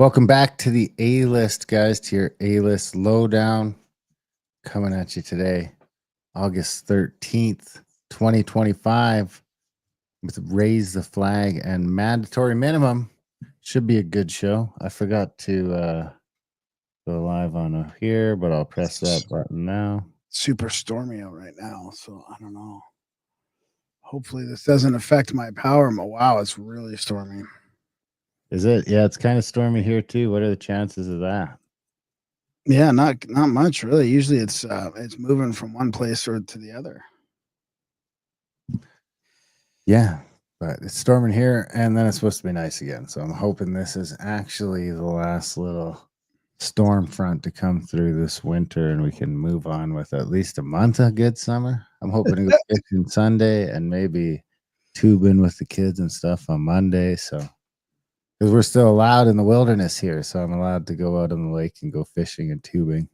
Welcome back to the A-List, guys, to your A-List Lowdown. Coming at you today, August 13th, 2025, with Raise the Flag and Mandatory Minimum. Should be a good show. I forgot to go live on here, but I'll press that button now. Super stormy out right now, so I don't know. Hopefully this doesn't affect my power. Wow, it's really stormy. Is it? Yeah, it's kind of stormy here too. What are the chances of that? Yeah, not much really. Usually it's moving from one place or to the other. Yeah, but it's storming here, and then it's supposed to be nice again. So I'm hoping this is actually the last little storm front to come through this winter, and we can move on with at least a month of good summer. I'm hoping to go fishing Sunday and maybe tubing with the kids and stuff on Monday. So, because we're still allowed in the wilderness here, so I'm allowed to go out on the lake and go fishing and tubing.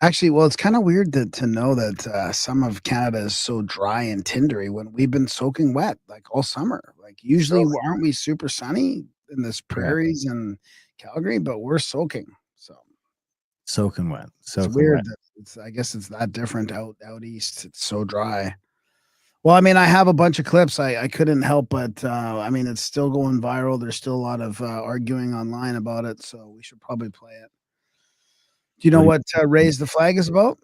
Actually, well, it's kind of weird to know that some of Canada is so dry and tindery when we've been soaking wet like all summer. Like usually, aren't we super sunny in this prairies and Calgary? But we're soaking. So soaking wet. It's weird. I guess it's that different out east. It's so dry. Well, I mean, I have a bunch of clips. I couldn't help but, I mean, it's still going viral. There's still a lot of arguing online about it, so we should probably play it. Do you know what Raise the Flag is about?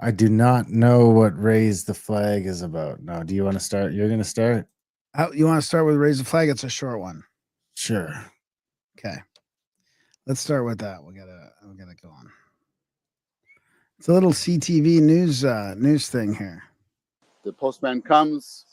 I do not know what Raise the Flag is about. No, do you want to start? You're going to start? You want to start with Raise the Flag? It's a short one. Sure. Okay. Let's start with that. We gotta go on. It's a little CTV news thing here. The postman comes,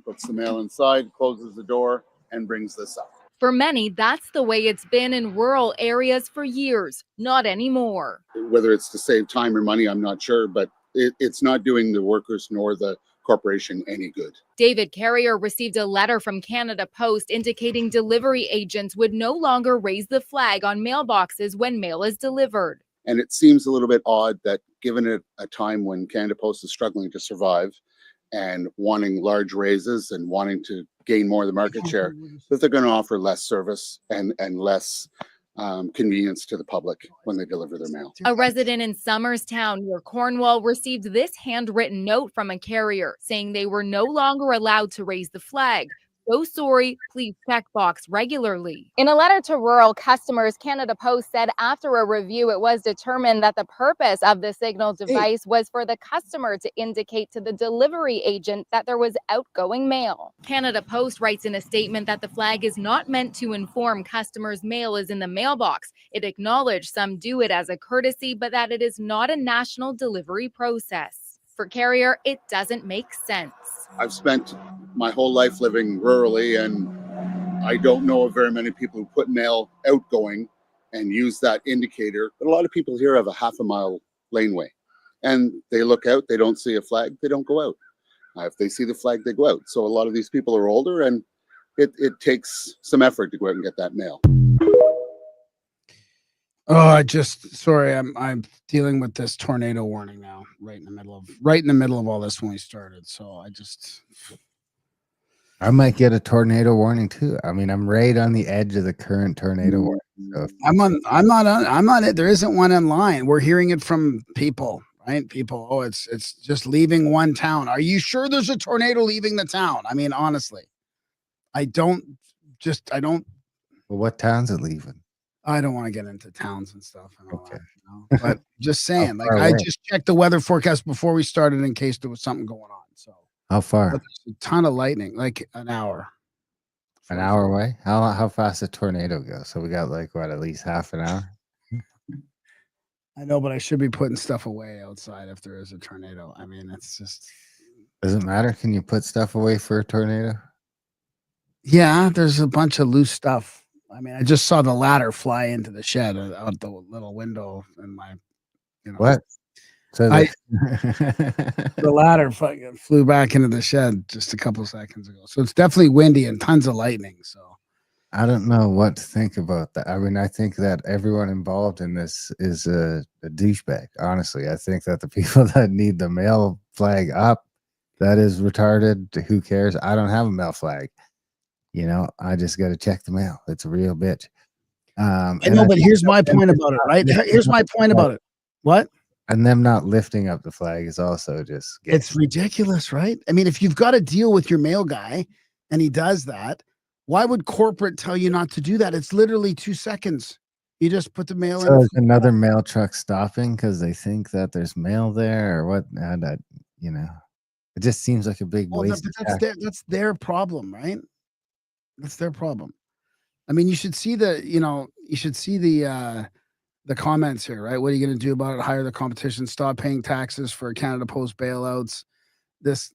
puts the mail inside, closes the door, and brings this up. For many, that's the way it's been in rural areas for years. Not anymore. Whether it's to save time or money, I'm not sure, but it's not doing the workers nor the corporation any good. David Carrier received a letter from Canada Post indicating delivery agents would no longer raise the flag on mailboxes when mail is delivered. And it seems a little bit odd that given it a time when Canada Post is struggling to survive and wanting large raises and wanting to gain more of the market share, that they're going to offer less service and less convenience to the public when they deliver their mail. A resident in Somerstown near Cornwall received this handwritten note from a carrier saying they were no longer allowed to raise the flag. So sorry, please check box regularly. In a letter to rural customers, Canada Post said after a review, it was determined that the purpose of the signal device was for the customer to indicate to the delivery agent that there was outgoing mail. Canada Post writes in a statement that the flag is not meant to inform customers mail is in the mailbox. It acknowledged some do it as a courtesy, but that it is not a national delivery process. For Carrier, it doesn't make sense. I've spent my whole life living rurally, and I don't know of very many people who put mail outgoing and use that indicator. But a lot of people here have a half a mile laneway, and they look out, they don't see a flag, they don't go out. If they see the flag, they go out. So a lot of these people are older, and it takes some effort to go out and get that mail. Oh, sorry, I'm dealing with this tornado warning now, right in the middle of all this when we started. So I might get a tornado warning too. I mean, I'm right on the edge of the current tornado warning. So I'm not on it. There isn't one online. We're hearing it from people, right? People, oh, it's just leaving one town. Are you sure there's a tornado leaving the town? I mean, honestly, I don't. Well, what town's it leaving? I don't want to get into towns and stuff and all Okay. that, you know? But just saying, like I just checked the weather forecast before we started in case there was something going on. So how far? There's a ton of lightning, like an hour. An hour away? How fast a tornado goes? So we got like what, at least half an hour? I know, but I should be putting stuff away outside if there is a tornado. I mean, it's just doesn't matter. Can you put stuff away for a tornado? Yeah, there's a bunch of loose stuff. I mean, I just saw the ladder fly into the shed out the little window in my, What? So the ladder flew back into the shed just a couple seconds ago. So it's definitely windy and tons of lightning. So I don't know what to think about that. I mean, I think that everyone involved in this is a douchebag. Honestly, I think that the people that need the mail flag up, that is retarded. Who cares? I don't have a mail flag. I just got to check the mail. It's a real bitch. I know, but here's my point about it, right? Here's my point about it. What? And them not lifting up the flag is also just it's ridiculous, right? I mean, if you've got to deal with your mail guy and he does that, why would corporate tell you not to do that? It's literally 2 seconds. You just put the mail so in. is another mail truck stopping because they think that there's mail there or what? You know, it just seems like a big waste. That's their problem, right? That's their problem. I mean, you should see the comments here, right? What are you going to do about it? Hire the competition, stop paying taxes for Canada Post bailouts. This,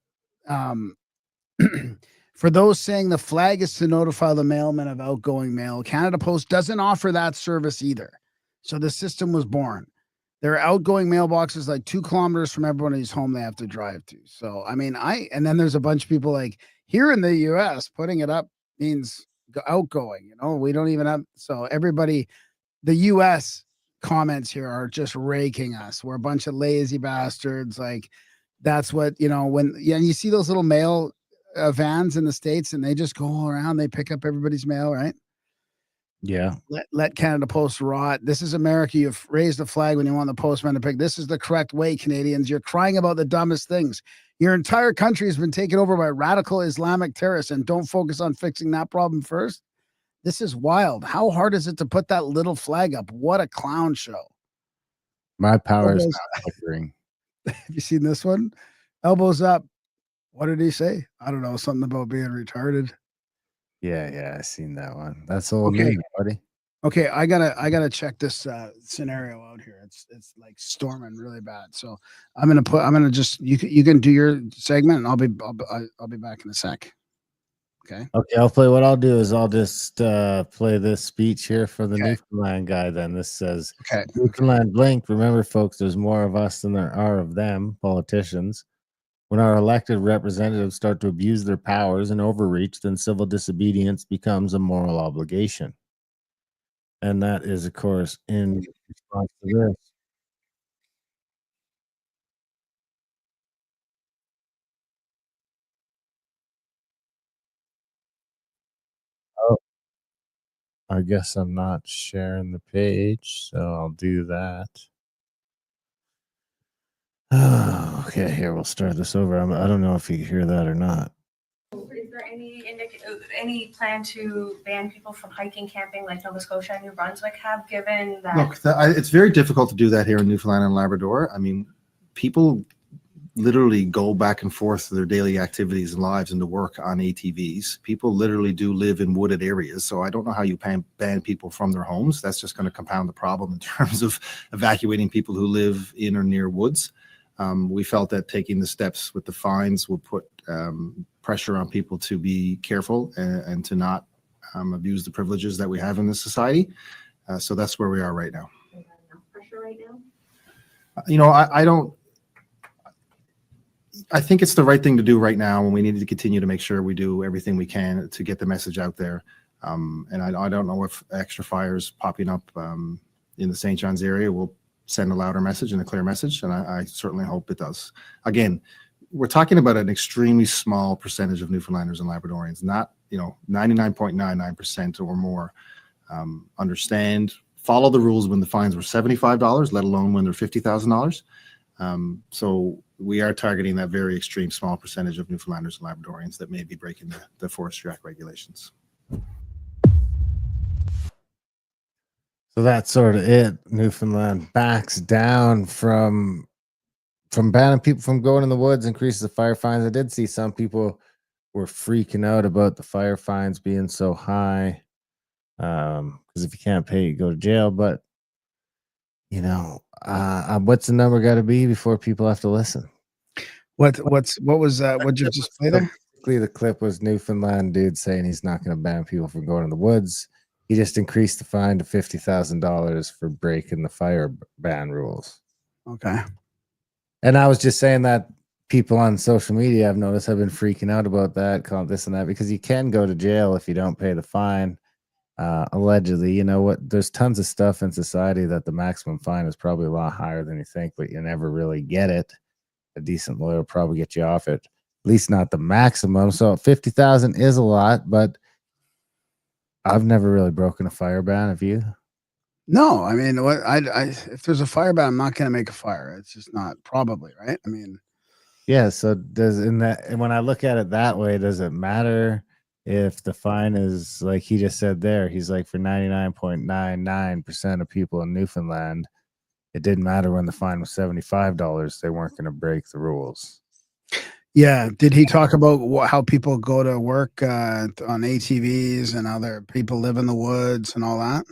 for those saying the flag is to notify the mailman of outgoing mail, Canada Post doesn't offer that service either. So the system was born. There are outgoing mailboxes like 2 kilometers from everybody's home they have to drive to. So, I mean, and then there's a bunch of people like here in the US, putting it up means outgoing, we don't even have, so everybody, the US comments here are just raking us. We're a bunch of lazy bastards. Like that's what, when you see those little mail vans in the States and they just go around, they pick up everybody's mail, right? Yeah. Let Canada Post rot. This is America. You've raised the flag when you want the postman to pick. This is the correct way, Canadians. You're crying about the dumbest things. Your entire country has been taken over by radical Islamic terrorists and don't focus on fixing that problem first. This is wild. How hard is it to put that little flag up? What a clown show. My power is not flickering. Have you seen this one? Elbows up. What did he say? I don't know. Something about being retarded. Yeah, I seen that one. That's all okay, me, buddy. Okay, I gotta check this scenario out here. It's like storming really bad. So I'm gonna just you can do your segment and I'll be back in a sec. Okay. What I'll do is I'll just play this speech here for the Newfoundland guy. Then this says, Newfoundland blink. Remember, folks, there's more of us than there are of them, politicians. When our elected representatives start to abuse their powers and overreach, then civil disobedience becomes a moral obligation. And that is, of course, in response to this. Oh, I guess I'm not sharing the page, so I'll do that. Oh, okay, here, we'll start this over. I don't know if you hear that or not. Is there any plan to ban people from hiking, camping like Nova Scotia and New Brunswick have, given that? Look, it's very difficult to do that here in Newfoundland and Labrador. I mean, people literally go back and forth to their daily activities and lives and to work on ATVs. People literally do live in wooded areas. So I don't know how you ban people from their homes. That's just going to compound the problem in terms of evacuating people who live in or near woods. We felt that taking the steps with the fines will put pressure on people to be careful and to not abuse the privileges that we have in this society. So that's where we are right now. Do you have enough pressure right now? I think it's the right thing to do right now, and we need to continue to make sure we do everything we can to get the message out there. And I don't know if extra fires popping up in the St. John's area will send a louder message and a clear message, and I certainly hope it does. Again, we're talking about an extremely small percentage of Newfoundlanders and Labradorians, not 99.99% or more understand, follow the rules when the fines were $75, let alone when they're $50,000. So we are targeting that very extreme small percentage of Newfoundlanders and Labradorians that may be breaking the Forestry Act regulations. So that's sort of it. Newfoundland backs down from banning people from going in the woods, increases the fire fines. I did see some people were freaking out about the fire fines being so high. Because if you can't pay, you go to jail. But what's the number got to be before people have to listen? What you just play there? Basically, the clip was Newfoundland dude saying he's not going to ban people from going in the woods. He just increased the fine to $50,000 for breaking the fire ban rules. Okay. And I was just saying that people on social media, I've noticed, have been freaking out about that, calling this and that, because you can go to jail if you don't pay the fine. Allegedly, there's tons of stuff in society that the maximum fine is probably a lot higher than you think, but you never really get it. A decent lawyer will probably get you off it, at least not the maximum. So 50,000 is a lot, but I've never really broken a fire ban. Have you? No, I mean, what I if there's a fire ban, I'm not going to make a fire. It's just not probably right. I mean, Yeah. So does in that, and when I look at it that way, does it matter if the fine is like he just said there? He's like, for 99.99% of people in Newfoundland, it didn't matter when the fine was $75. They weren't going to break the rules. yeah. Did he talk about how people go to work on ATVs and other people live in the woods and all that?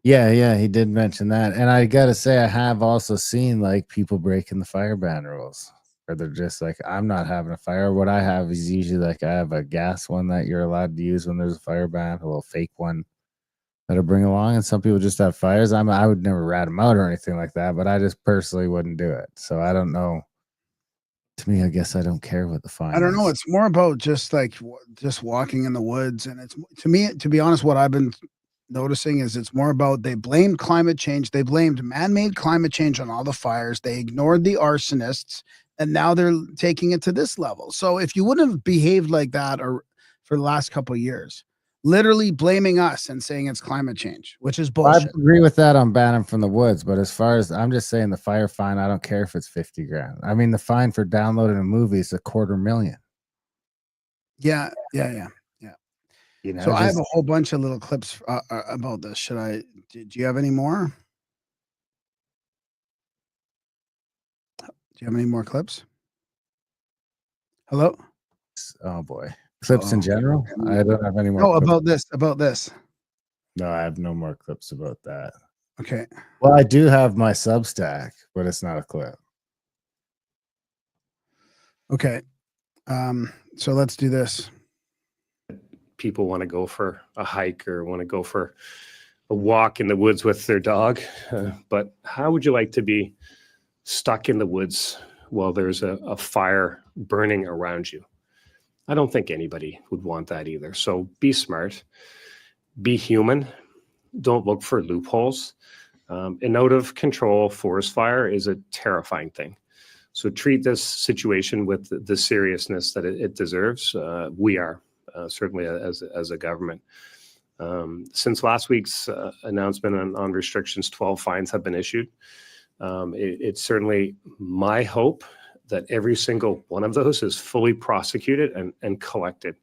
Yeah, he did mention that. And I gotta say, I have also seen like people breaking the fire ban rules. Or they're just like, I'm not having a fire. What I have is usually like I have a gas one that you're allowed to use when there's a fire ban, a little fake one that I bring along. And some people just have fires. I would never rat them out or anything like that, but I just personally wouldn't do it. So I don't know. To me, I guess I don't care what the fine I don't know. is. It's more about just like just walking in the woods, and it's to me, to be honest, what I've been noticing is it's more about they blamed climate change. They blamed man-made climate change on all the fires. They ignored the arsonists, and now they're taking it to this level. So if you wouldn't have behaved like that or for the last couple of years, literally blaming us and saying it's climate change, which is I bullshit. agree with that on banning from the woods, but as far as I'm just saying the fire fine, I don't care if it's 50 grand. I mean, the fine for downloading a movie is $250,000. Yeah. You know, So I have just a whole bunch of little clips about this. Do you have any more? Do you have any more clips? Hello? oh boy, clips in Uh-oh. general. I don't have any more. No, clips. about this. No, I have no more clips about that. Okay. Well, I do have my Substack, but it's not a clip. Okay. So let's do this. People want to go for a hike or want to go for a walk in the woods with their dog. But how would you like to be stuck in the woods while there's a fire burning around you? I don't think anybody would want that either. So be smart, be human, don't look for loopholes. An out of control forest fire is a terrifying thing. So treat this situation with the seriousness that it deserves. We are. Certainly as a government. Since last week's announcement on restrictions, 12 fines have been issued. It's certainly my hope that every single one of those is fully prosecuted and collected.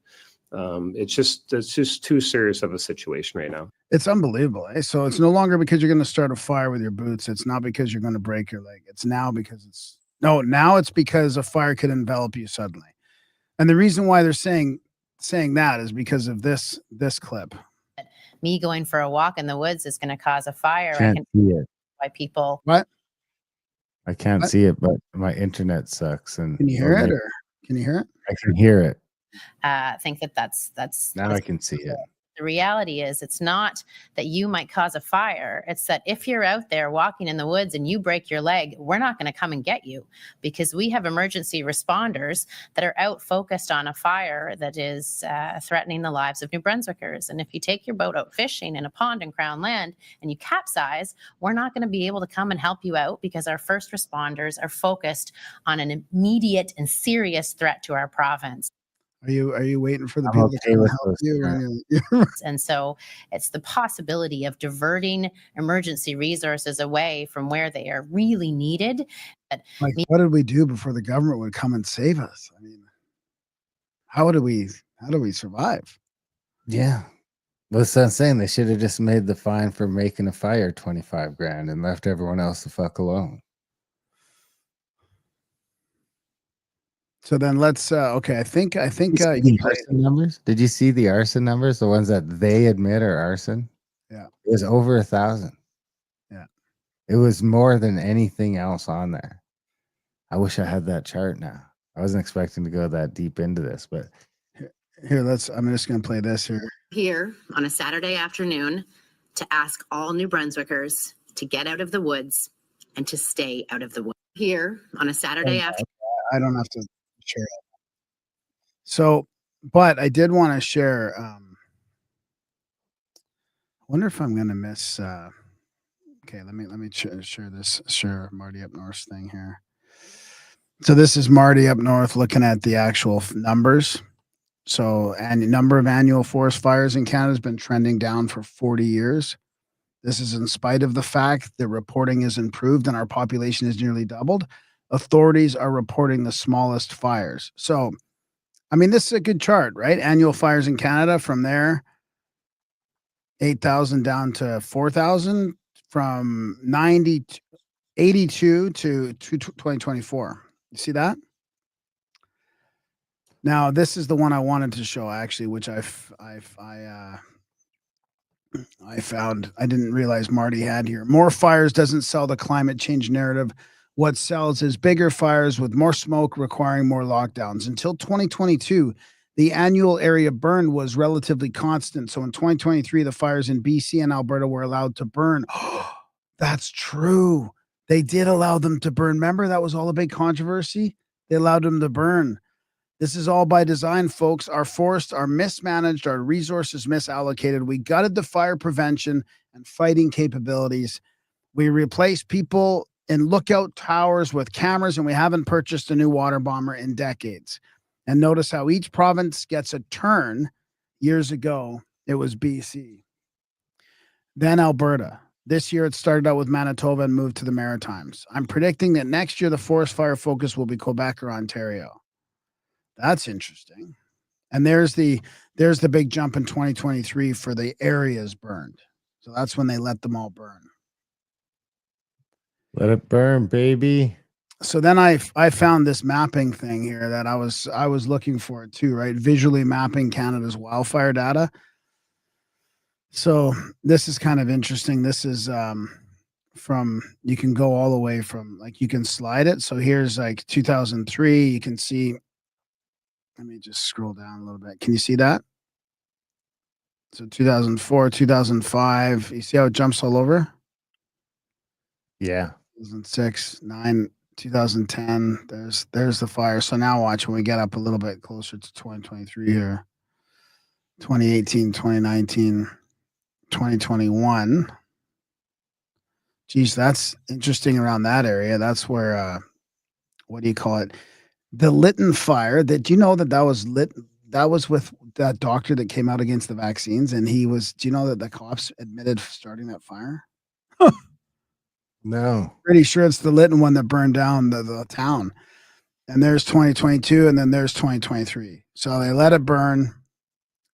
It's just too serious of a situation right now. It's unbelievable. Eh? So it's no longer because you're going to start a fire with your boots. It's not because you're going to break your leg. It's now because now it's because a fire could envelop you suddenly. And the reason why they're saying that is because of this clip. Me going for a walk in the woods is going to cause a fire. Can't see it. Why people? What? I can't see it, but my internet sucks. And Can you hear it? Or can you hear it? I can hear it. Think that's Now I can see it. The reality is it's not that you might cause a fire. It's that if you're out there walking in the woods and you break your leg, we're not going to come and get you because we have emergency responders that are out focused on a fire that is threatening the lives of New Brunswickers. And if you take your boat out fishing in a pond in Crown Land and you capsize, we're not going to be able to come and help you out because our first responders are focused on an immediate and serious threat to our province. Are you waiting for the I'm people okay to come with help those, you? And so it's the possibility of diverting emergency resources away from where they are really needed. Like, what did we do before the government would come and save us? I mean, how do we survive? Yeah. That's what I'm saying. They should have just made the fine for making a fire 25 grand and left everyone else the fuck alone. So then let's okay. I think Did you see the arson numbers? Did you see the arson numbers? The ones that they admit are arson? Yeah. It was over 1,000. Yeah. It was more than anything else on there. I wish I had that chart now. I wasn't expecting to go that deep into this, but here, I'm just gonna play this here. Here on a Saturday afternoon to ask all New Brunswickers to get out of the woods and to stay out of the woods. Here on a Saturday afternoon. I don't have to share it. So, but I did want to share. I wonder if I'm gonna miss. Okay, let me share Marty Up North thing here. So this is Marty Up North looking at the actual numbers. So, and the number of annual forest fires in Canada has been trending down for 40 years. This is in spite of the fact that reporting is improved and our population has nearly doubled. Authorities are reporting the smallest fires. So, I mean, this is a good chart, right? Annual fires in Canada from there, 8,000 down to 4,000, from 82 to 2024. You see that? Now, this is the one I wanted to show actually, which I found. I didn't realize Marty had here. More fires doesn't sell the climate change narrative. What sells is bigger fires with more smoke requiring more lockdowns. Until 2022, the annual area burned was relatively constant. So in 2023, the fires in BC and Alberta were allowed to burn. That's true. They did allow them to burn. Remember, that was all a big controversy. They allowed them to burn. This is all by design, folks. Our forests are mismanaged, our resources misallocated. We gutted the fire prevention and fighting capabilities. We replaced people in lookout towers with cameras, and we haven't purchased a new water bomber in decades. And notice how each province gets a turn. Years ago, it was BC. Then Alberta. This year, it started out with Manitoba and moved to the Maritimes. I'm predicting that next year, the forest fire focus will be Quebec or Ontario. That's interesting. And there's the big jump in 2023 for the areas burned. So that's when they let them all burn. Let it burn, baby. So then I found this mapping thing here that I was looking for it too, right? Visually mapping Canada's wildfire data. So this is kind of interesting. This is from, you can go all the way from, like, you can slide it. So here's like 2003. You can see, let me just scroll down a little bit. Can you see that? So 2004, 2005. You see how it jumps all over? Yeah. 2006, 9, 2010. There's the fire. So now watch when we get up a little bit closer to 2023 here. 2018, 2019, 2021. Geez, that's interesting around that area. That's where, what do you call it? The Lytton fire. That, you know that was lit. That was with that doctor that came out against the vaccines, and he was. Do you know that the cops admitted starting that fire? No. Pretty sure it's the Lytton one that burned down the town. And there's 2022, and then there's 2023. So they let it burn,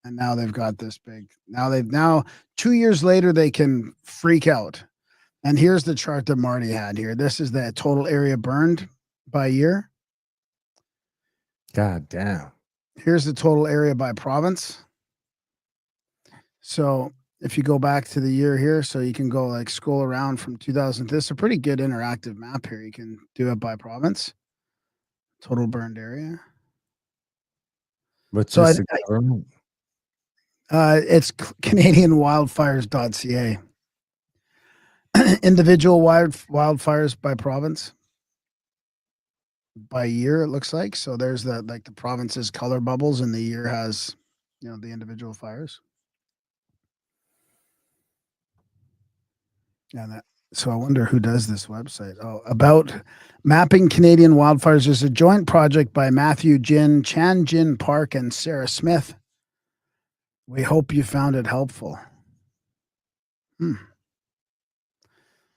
and now they've got this big. Now 2 years later they can freak out. And here's the chart that Marty had here. This is the total area burned by year. God damn. Here's the total area by province. So if you go back to the year here, so you can go like scroll around from 2000. This is a pretty good interactive map here. You can do it by province. Total burned area. What's So this? Government? It's CanadianWildfires.ca. Individual wildfires by province. By year, it looks like. So there's the province's color bubbles, and the year has, the individual fires. Yeah, so I wonder who does this website. Oh, about mapping Canadian wildfires is a joint project by Matthew Chan Jin Park, and Sarah Smith. We hope you found it helpful.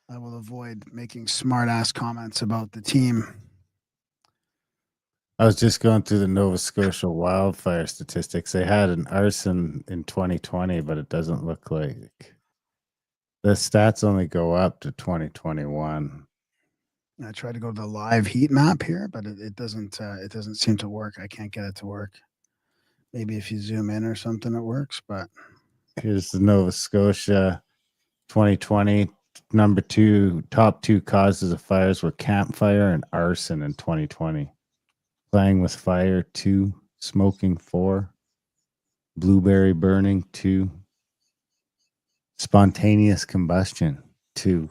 I will avoid making smart-ass comments about the team. I was just going through the Nova Scotia wildfire statistics. They had an arson in 2020, but it doesn't look like the stats only go up to 2021. I tried to go to the live heat map here, but it doesn't seem to work. I can't get it to work. Maybe if you zoom in or something, it works. But here's the Nova Scotia 2020 top two causes of fires were campfire and arson in 2020. Playing with fire 2, smoking 4, blueberry burning 2, spontaneous combustion 2.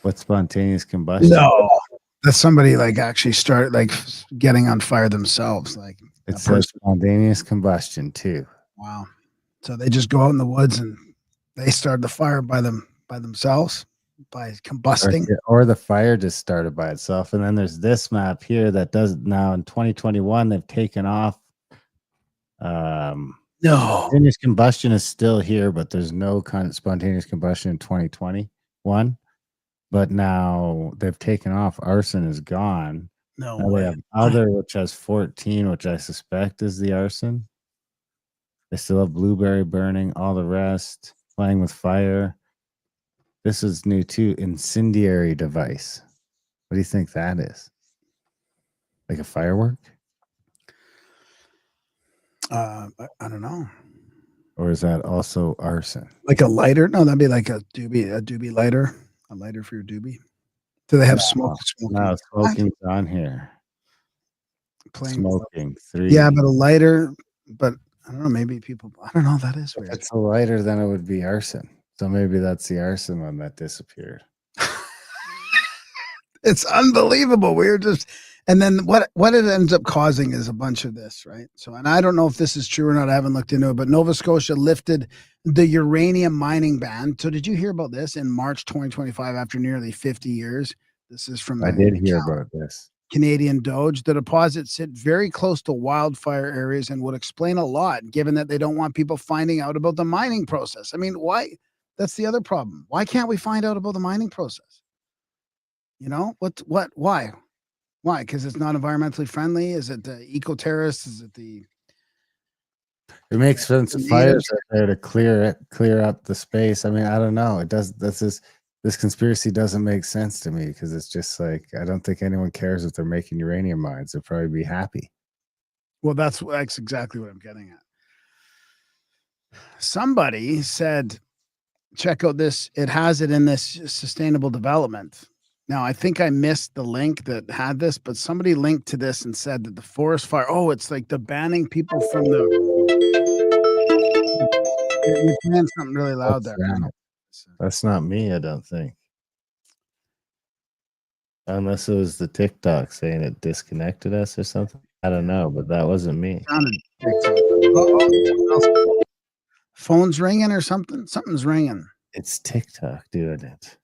What's spontaneous combustion? no, that's somebody actually start getting on fire themselves. It says spontaneous combustion 2. Wow. So they just go out in the woods and they start the fire by themselves. by combusting. Or the fire just started by itself. And then there's this map here that does now in 2021, they've taken off. No. Spontaneous combustion is still here, but there's no kind of spontaneous combustion in 2021. But now they've taken off. Arson is gone. No Now they way. have other, which has 14, which I suspect is the arson. They still have blueberry burning, all the rest, playing with fire. This is new too. Incendiary device. What do you think that is? Like a firework? I don't know. Or is that also arson? Like a lighter? No, that'd be like a doobie lighter. A lighter for your doobie. Do they have smoke? No, smoking's on here. Smoking. 3. Yeah, but a lighter, but I don't know, maybe people, I don't know, that is weird. If it's a lighter, then it would be arson. So maybe that's the arson one that disappeared. It's unbelievable. We're just, and then what it ends up causing is a bunch of this, right? So, and I don't know if this is true or not. I haven't looked into it, but Nova Scotia lifted the uranium mining ban. So did you hear about this in March 2025 after nearly 50 years? This is from I did hear about this. Canadian Doge. The deposits sit very close to wildfire areas and would explain a lot, given that they don't want people finding out about the mining process. I mean, why? That's the other problem. Why can't we find out about the mining process? You know, why? Why? Because it's not environmentally friendly? Is it the eco-terrorists? Is it the... It makes sense. The fires are there to clear up the space. I mean, I don't know. It does. This conspiracy doesn't make sense to me because it's just like, I don't think anyone cares if they're making uranium mines. They'll probably be happy. Well, that's exactly what I'm getting at. Somebody said, check out this. It has it in this sustainable development. Now, I think I missed the link that had this, but somebody linked to this and said that the forest fire, it's like the banning people from the... You're playing something really loud there. That's not me, I don't think. Unless it was the TikTok saying it disconnected us or something. I don't know, but that wasn't me. Phone's ringing or something? Something's ringing. It's TikTok doing it.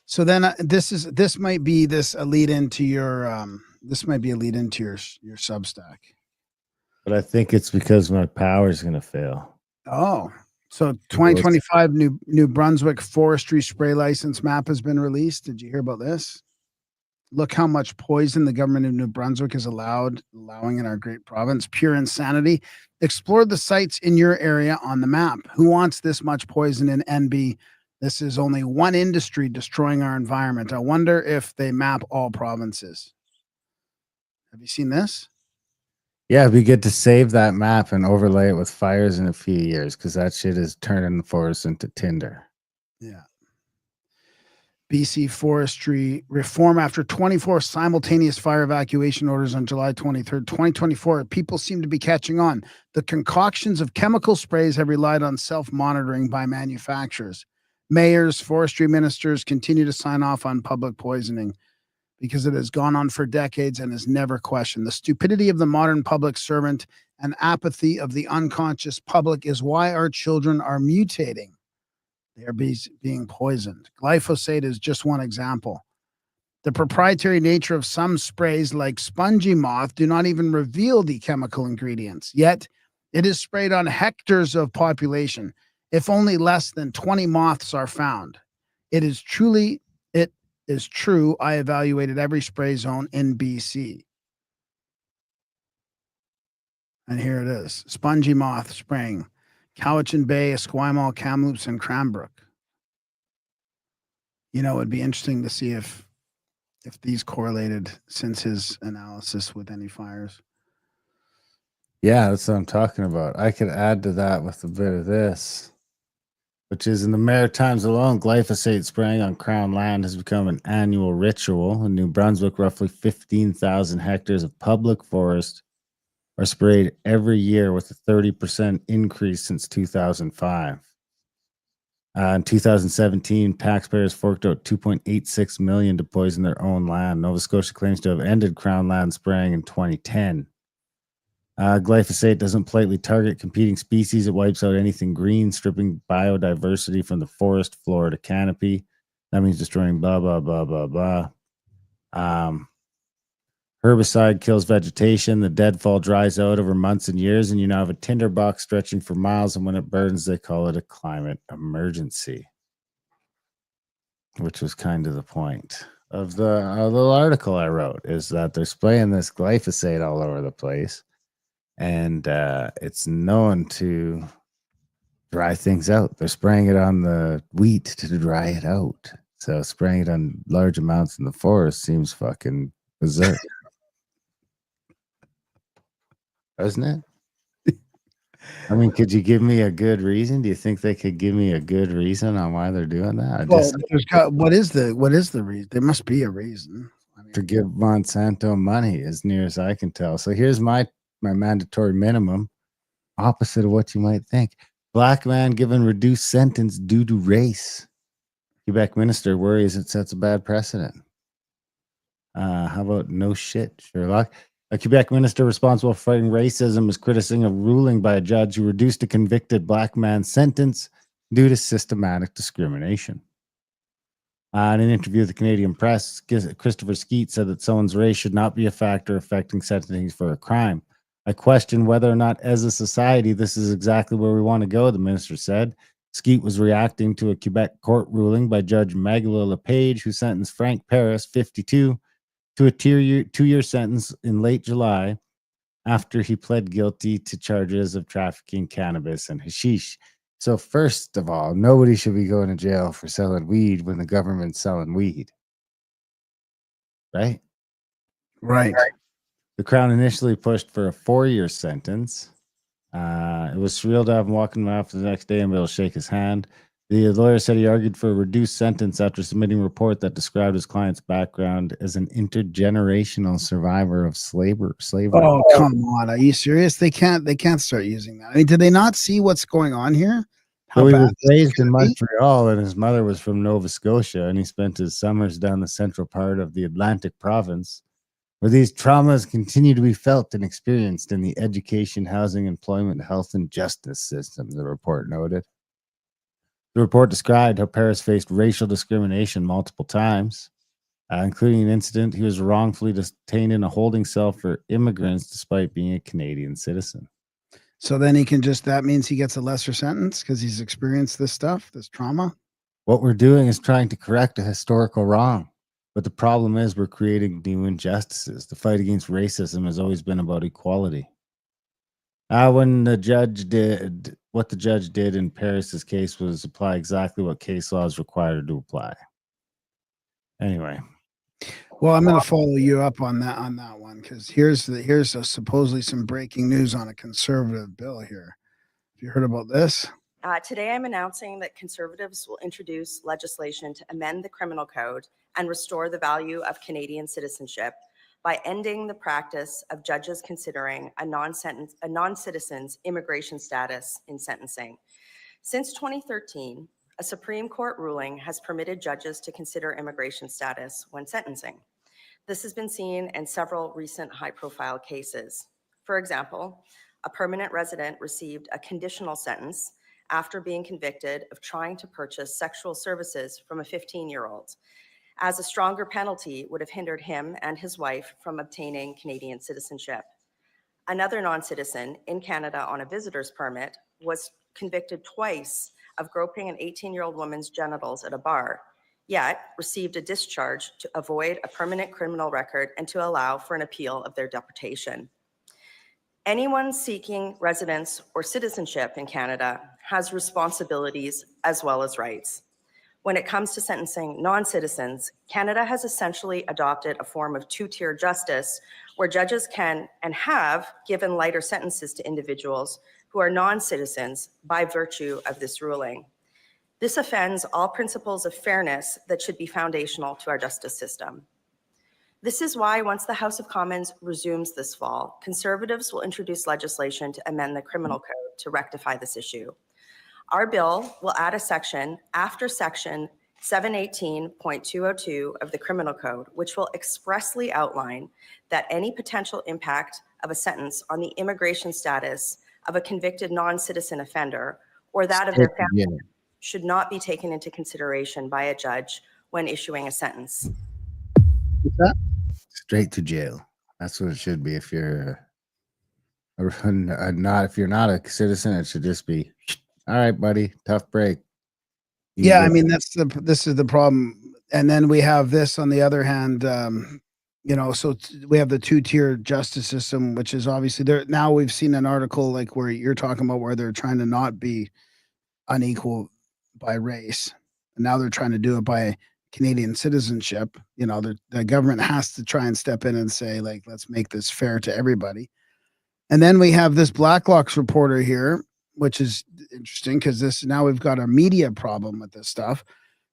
So then this might be a lead into your Substack. But I think it's because my power's gonna fail. Oh, so 2025 New Brunswick forestry spray license map has been released. Did you hear about this? Look how much poison the government of New Brunswick is allowing in our great province. Pure insanity. Explore the sites in your area on the map. Who wants this much poison in NB? This is only one industry destroying our environment. I wonder if they map all provinces. Have you seen this? Yeah, we get to save that map and overlay it with fires in a few years because that shit is turning the forest into tinder. Yeah. BC forestry reform after 24 simultaneous fire evacuation orders on July 23rd, 2024. People seem to be catching on. The concoctions of chemical sprays have relied on self-monitoring by manufacturers. Mayors, forestry ministers continue to sign off on public poisoning because it has gone on for decades and is never questioned. The stupidity of the modern public servant and apathy of the unconscious public is why our children are mutating. They are being poisoned. Glyphosate is just one example. The proprietary nature of some sprays like spongy moth do not even reveal the chemical ingredients. Yet it is sprayed on hectares of population. If only less than 20 moths are found. It is true. I evaluated every spray zone in BC. And here it is. Spongy moth spraying. Cowichan Bay, Esquimalt, Kamloops, and Cranbrook. You know, it'd be interesting to see if these correlated since his analysis with any fires. Yeah, that's what I'm talking about. I could add to that with a bit of this, which is in the Maritimes alone, glyphosate spraying on Crown land has become an annual ritual. In New Brunswick, roughly 15,000 hectares of public forest are sprayed every year with a 30% increase since 2005. In 2017, taxpayers forked out $2.86 million to poison their own land. Nova Scotia claims to have ended Crown land spraying in 2010. Glyphosate doesn't politely target competing species. It wipes out anything green, stripping biodiversity from the forest floor to canopy. That means destroying blah, blah, blah, blah, blah. Herbicide kills vegetation. The deadfall dries out over months and years, and you now have a tinderbox stretching for miles. And when it burns, they call it a climate emergency, which was kind of the point of the little article I wrote, is that they're spraying this glyphosate all over the place, and it's known to dry things out. They're spraying it on the wheat to dry it out. So spraying it on large amounts in the forest seems fucking berserk. Doesn't it? I mean, could you give me a good reason? Do you think they could give me a good reason on why they're doing that? What is the reason? There must be a reason. I mean, to give Monsanto money, as near as I can tell. So here's my mandatory minimum, opposite of what you might think. Black man given reduced sentence due to race. Quebec minister worries it sets a bad precedent. How about no shit, Sherlock? A Quebec minister responsible for fighting racism is criticizing a ruling by a judge who reduced a convicted black man's sentence due to systematic discrimination. In an interview with the Canadian Press, Christopher Skeet said that someone's race should not be a factor affecting sentencing for a crime. I question whether or not, as a society, this is exactly where we want to go, the minister said. Skeet was reacting to a Quebec court ruling by Judge Magala LePage, who sentenced Frank Paris, 52, to a two-year sentence in late July after he pled guilty to charges of trafficking cannabis and hashish. So first of all, nobody should be going to jail for selling weed when the government's selling weed. Right? right. The Crown initially pushed for a 4-year sentence. It was surreal to have him walking off the next day and be able to shake his hand. The lawyer said he argued for a reduced sentence after submitting a report that described his client's background as an intergenerational survivor of slavery. Oh, come on. Are you serious? They can't start using that. I mean, did they not see what's going on here? So he was bad raised in Montreal, and his mother was from Nova Scotia, and he spent his summers down the central part of the Atlantic province, where these traumas continue to be felt and experienced in the education, housing, employment, health, and justice system, the report noted. The report described how Paris faced racial discrimination multiple times, including an incident he was wrongfully detained in a holding cell for immigrants despite being a Canadian citizen. So then that means he gets a lesser sentence because he's experienced this stuff, this trauma? What we're doing is trying to correct a historical wrong. But the problem is we're creating new injustices. The fight against racism has always been about equality. When the judge did what the judge did in Paris's case was apply exactly what case law is required to apply. Anyway. Well, I'm going to follow you up on that one because here's supposedly some breaking news on a conservative bill here. Have you heard about this? Today, I'm announcing that Conservatives will introduce legislation to amend the criminal code and restore the value of Canadian citizenship by ending the practice of judges considering a non-citizen's immigration status in sentencing. Since 2013, a Supreme Court ruling has permitted judges to consider immigration status when sentencing. This has been seen in several recent high-profile cases. For example, a permanent resident received a conditional sentence after being convicted of trying to purchase sexual services from a 15-year-old, as a stronger penalty would have hindered him and his wife from obtaining Canadian citizenship. Another non-citizen in Canada on a visitor's permit was convicted twice of groping an 18-year-old woman's genitals at a bar, yet received a discharge to avoid a permanent criminal record and to allow for an appeal of their deportation. Anyone seeking residence or citizenship in Canada has responsibilities as well as rights. When it comes to sentencing non-citizens, Canada has essentially adopted a form of two-tier justice where judges can and have given lighter sentences to individuals who are non-citizens by virtue of this ruling. This offends all principles of fairness that should be foundational to our justice system. This is why once the House of Commons resumes this fall, Conservatives will introduce legislation to amend the criminal code to rectify this issue. Our bill will add a section after section 718.202 of the Criminal Code, which will expressly outline that any potential impact of a sentence on the immigration status of a convicted non-citizen offender or that of their family should not be taken into consideration by a judge when issuing a sentence. Straight to jail. That's what it should be. If you're not, if you're not a citizen, it should just be, all right, buddy, tough break. Yeah, I mean this is the problem. And then we have this on the other hand, so we have the two-tier justice system, which is obviously there. Now we've seen an article like where you're talking about where they're trying to not be unequal by race. And now they're trying to do it by Canadian citizenship. The government has to try and step in and say, like, let's make this fair to everybody. And then we have this Blacklocks reporter here, which is interesting because now we've got a media problem with this stuff.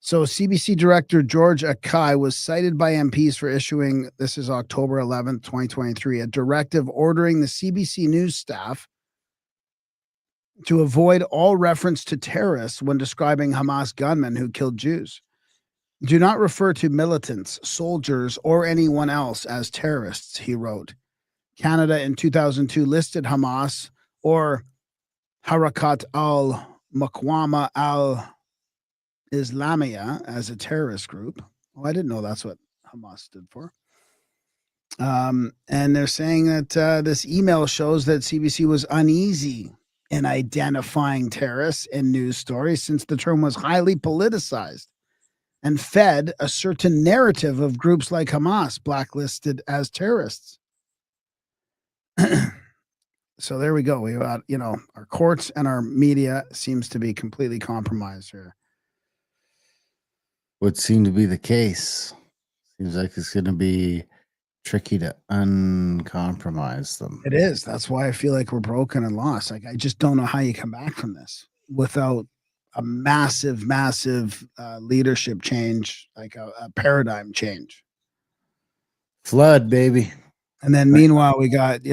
So CBC director George Akai was cited by MPs for issuing, this is October 11th, 2023, a directive ordering the CBC News staff to avoid all reference to terrorists when describing Hamas gunmen who killed Jews. Do not refer to militants, soldiers, or anyone else as terrorists, he wrote. Canada in 2002 listed Hamas or Harakat al-Muqawama al-Islamiyah as a terrorist group. Oh, I didn't know that's what Hamas stood for. And they're saying that this email shows that CBC was uneasy in identifying terrorists in news stories since the term was highly politicized and fed a certain narrative of groups like Hamas blacklisted as terrorists. So there we go. We got, our courts and our media seems to be completely compromised here. Would seem to be the case. Seems like it's going to be tricky to uncompromise them. It is. That's why I feel like we're broken and lost. Like, I just don't know how you come back from this without a massive leadership change, like a paradigm change. Flood, baby. And then meanwhile, we got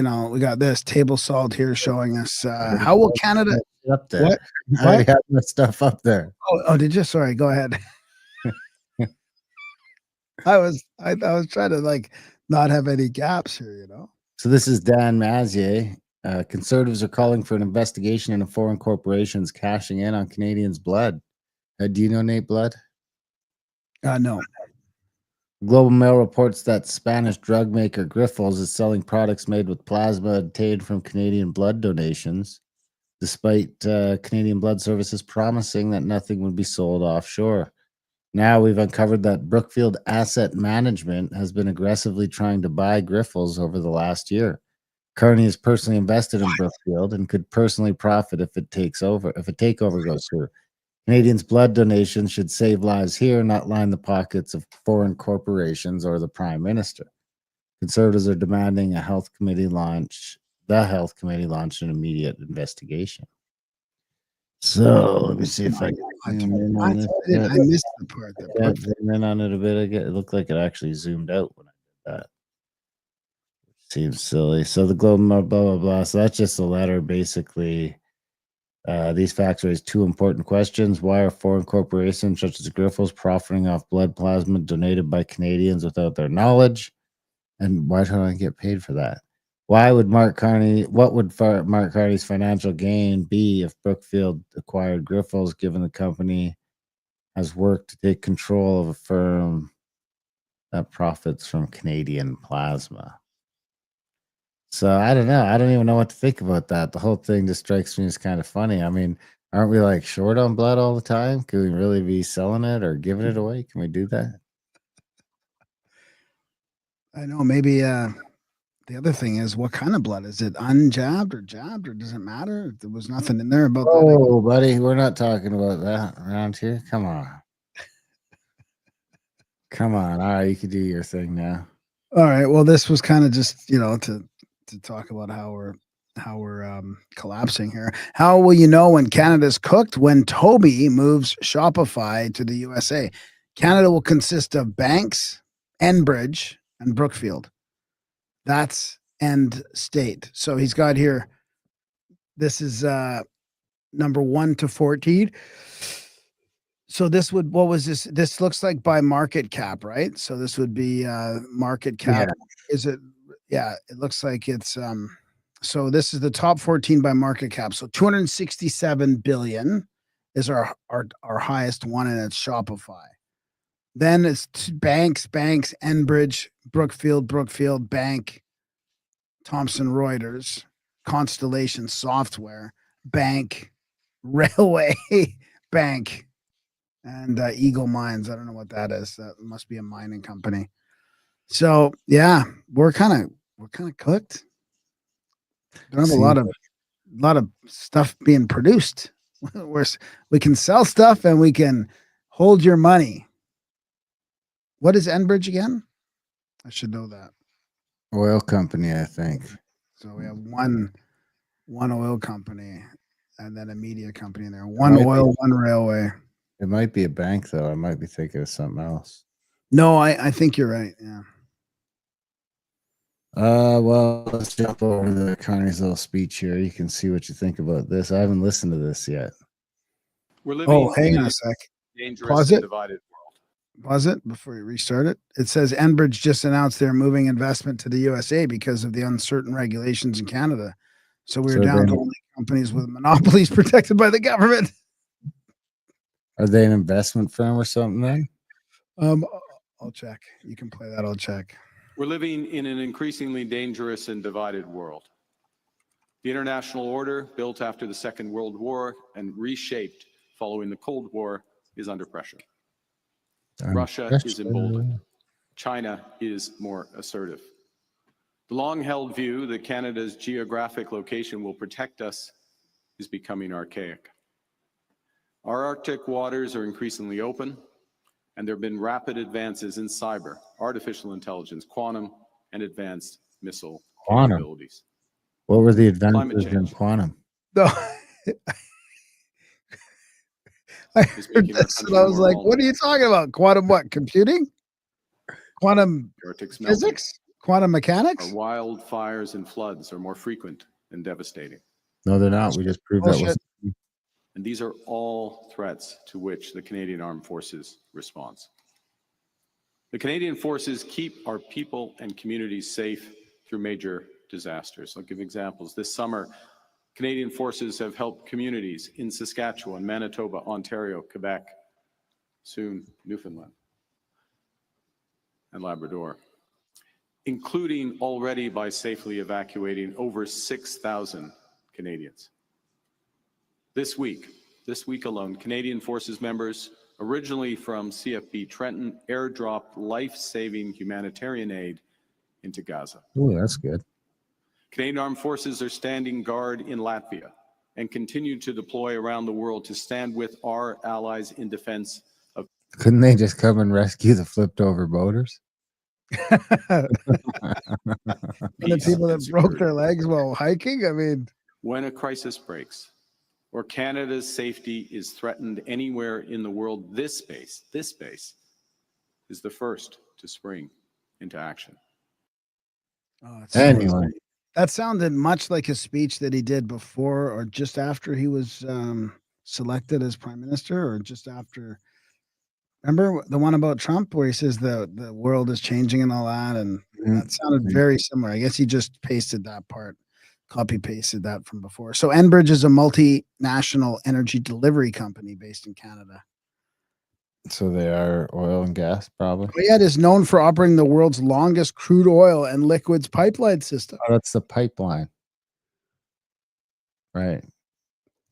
this table salt here showing us how will Canada up there. What? I already have my stuff up there. Oh, did you? Sorry, go ahead. I was trying to not have any gaps here, So this is Dan Mazier. Conservatives are calling for an investigation into foreign corporations cashing in on Canadians' blood. Do you know Nate Blood? No. Global Mail reports that Spanish drug maker Grifols is selling products made with plasma obtained from Canadian blood donations, despite Canadian Blood Services promising that nothing would be sold offshore. Now we've uncovered that Brookfield Asset Management has been aggressively trying to buy Grifols over the last year. Carney is personally invested in Brookfield and could personally profit if a takeover goes through. Canadians' blood donations should save lives here, not line the pockets of foreign corporations or the Prime Minister. Conservatives are demanding the health committee launch an immediate investigation. So let me see if I can zoom in on this. I missed the part. Zoom in on it a bit. It looked like it actually zoomed out when I did that. Seems silly. So the global blah blah blah. So that's just a letter, basically. These facts raise two important questions. Why are foreign corporations such as Grifols profiting off blood plasma donated by Canadians without their knowledge? And why don't I get paid for that? What would Mark Carney's financial gain be if Brookfield acquired Grifols, given the company has worked to take control of a firm that profits from Canadian plasma? So I don't know. I don't even know what to think about that. The whole thing just strikes me as kind of funny. I mean, aren't we short on blood all the time? Could we really be selling it or giving it away? Can we do that? I know. Maybe the other thing is, what kind of blood? Is it unjabbed or jabbed, or does it matter? There was nothing in there about that. Oh, buddy, we're not talking about that around here. Come on. Come on. All right, you can do your thing now. All right. Well, this was kind of just, to talk about how we're collapsing here. How will you know when Canada's cooked? When Toby moves Shopify to the USA. Canada will consist of banks, Enbridge, and Brookfield. That's end state. So he's got here, this is number 1 to 14. So this would, what was this? This looks like by market cap, right? So this would be market cap. Yeah. Is it yeah, it looks like it's so this is the top 14 by market cap. So 267 billion is our highest one, and it's Shopify. Then it's banks, Enbridge, Brookfield Bank, Thomson Reuters, Constellation Software, Bank, Railway, Bank, and Eagle Mines. I don't know what that is. That must be a mining company. So yeah, we're kind of cooked. Don't have a lot of stuff being produced. We can sell stuff and we can hold your money. What is Enbridge again? I should know that. Oil company, I think. So we have one oil company and then a media company in there. One oil, one railway. It might be a bank, though. I might be thinking of something else. No, I think you're right. Yeah. Well, let's jump over to Connie's little speech here. You can see what you think about this. I haven't listened to this yet. We're living hang on a sec. Dangerous Pause and it. divided world. Pause it before you restart it. It says Enbridge just announced they're moving investment to the USA because of the uncertain regulations in Canada. So we're down to only companies with monopolies protected by the government. Are they an investment firm or something then? I'll check. You can play that. I'll check. We're living in an increasingly dangerous and divided world. The international order, built after the Second World War and reshaped following the Cold War, is under pressure. Russia is emboldened. China is more assertive. The long-held view that Canada's geographic location will protect us is becoming archaic. Our Arctic waters are increasingly open, and there have been rapid advances in cyber, artificial intelligence, quantum, and advanced missile capabilities. What were the advances in quantum? No. I heard this and I was like, what are you talking about? Quantum what? Computing? Quantum physics? Quantum mechanics? Our wildfires and floods are more frequent and devastating. No, they're not. We just proved that was. And these are all threats to which the Canadian Armed Forces responds. The Canadian Forces keep our people and communities safe through major disasters. I'll give examples. This summer, Canadian Forces have helped communities in Saskatchewan, Manitoba, Ontario, Quebec, soon Newfoundland and Labrador, including already by safely evacuating over 6,000 Canadians. This week alone, Canadian Forces members, originally from CFB Trenton, airdropped life-saving humanitarian aid into Gaza. Oh, that's good. Canadian Armed Forces are standing guard in Latvia and continue to deploy around the world to stand with our allies in defense of. Couldn't they just come and rescue the flipped over boaters? And the people that broke their legs while hiking? I mean, when a crisis breaks or Canada's safety is threatened anywhere in the world, this base is the first to spring into action. Anyway. That sounded much like a speech that he did before or just after he was selected as prime minister, or just after. Remember the one about Trump where he says the world is changing and all that? And that sounded very similar. I guess he just pasted that part, copy pasted that from before. So Enbridge is a multinational energy delivery company based in Canada. So they are oil and gas, probably. Riyadh is known for operating the world's longest crude oil and liquids pipeline system. Oh, that's the pipeline. Right.